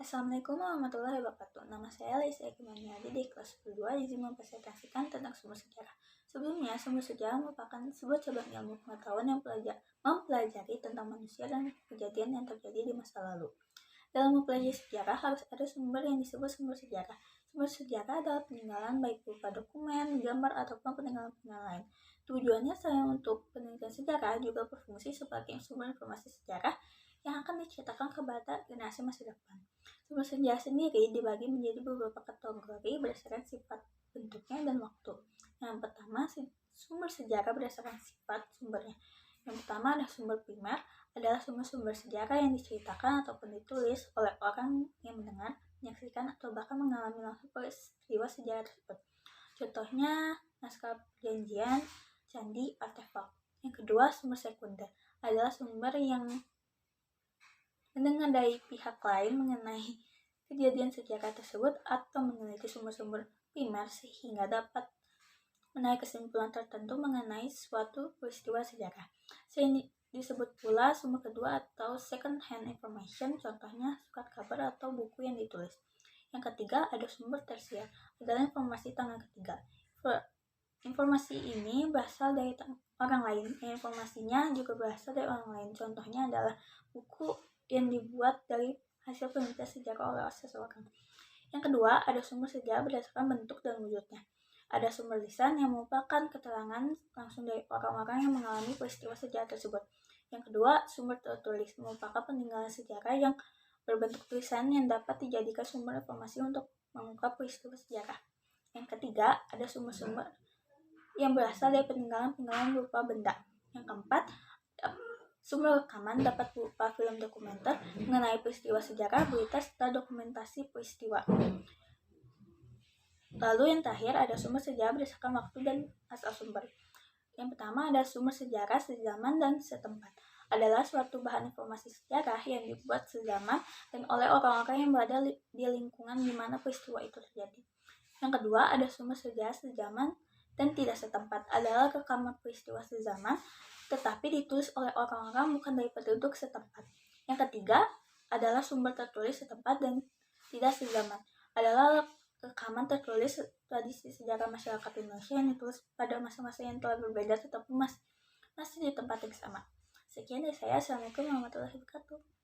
Assalamualaikum warahmatullahi wabarakatuh. Nama saya Laisa Ekimaniadi di kelas 2 izin mempresentasikan tentang sumber sejarah. Sebelumnya, sumber sejarah merupakan sebuah cabang ilmu pengetahuan yang mempelajari tentang manusia dan kejadian yang terjadi di masa lalu. Dalam mempelajari sejarah harus ada sumber yang disebut sumber sejarah. Sumber sejarah adalah peninggalan baik berupa dokumen, gambar, ataupun peninggalan-peninggalan lain. Tujuannya selain untuk penelitian sejarah juga berfungsi sebagai sumber informasi sejarah yang akan diceritakan kepada generasi masa depan. Sumber sejarah sendiri dibagi menjadi beberapa kategori berdasarkan sifat, bentuknya, dan waktu. Yang pertama, sumber sejarah berdasarkan sifat sumbernya. Yang pertama ada sumber primer, adalah sumber-sumber sejarah yang diceritakan ataupun ditulis oleh orang yang mendengar, menyaksikan, atau bahkan mengalami langsung peristiwa sejarah tersebut. Contohnya, naskah perjanjian, candi, artefak. Yang kedua, sumber sekunder, adalah sumber yang mendengar dari pihak lain mengenai kejadian sejarah tersebut atau meneliti sumber-sumber primer sehingga dapat menarik kesimpulan tertentu mengenai suatu peristiwa sejarah. Selain disebut pula sumber kedua atau second hand information, contohnya surat kabar atau buku yang ditulis. Yang ketiga ada sumber tersier, adalah informasi tangan ketiga. Informasi ini berasal dari orang lain, informasinya juga berasal dari orang lain. Contohnya adalah buku yang dibuat dari hasil penelitian sejarah oleh seseorang. Yang kedua, ada sumber sejarah berdasarkan bentuk dan wujudnya. Ada sumber lisan yang merupakan keterangan langsung dari orang-orang yang mengalami peristiwa sejarah tersebut. Yang kedua, sumber tertulis merupakan peninggalan sejarah yang berbentuk tulisan yang dapat dijadikan sumber informasi untuk mengungkap peristiwa sejarah. Yang ketiga, ada sumber-sumber yang berasal dari peninggalan berupa benda. Yang keempat, sumber rekaman dapat berupa film dokumenter mengenai peristiwa sejarah, berita, serta dokumentasi peristiwa. Lalu yang terakhir ada sumber sejarah berdasarkan waktu dan asal sumber. Yang pertama ada sumber sejarah sezaman dan setempat. Adalah suatu bahan informasi sejarah yang dibuat sezaman dan oleh orang-orang yang berada di lingkungan di mana peristiwa itu terjadi. Yang kedua ada sumber sejarah sezaman dan tidak setempat, adalah rekaman peristiwa sezaman tetapi ditulis oleh orang-orang bukan dari penduduk setempat. Yang ketiga adalah sumber tertulis setempat dan tidak sezaman, adalah rekaman tertulis tradisi sejarah masyarakat Indonesia yang ditulis pada masa-masa yang telah berbeda tetapi masih di tempat yang sama. Sekian dari saya. Assalamualaikum warahmatullahi wabarakatuh.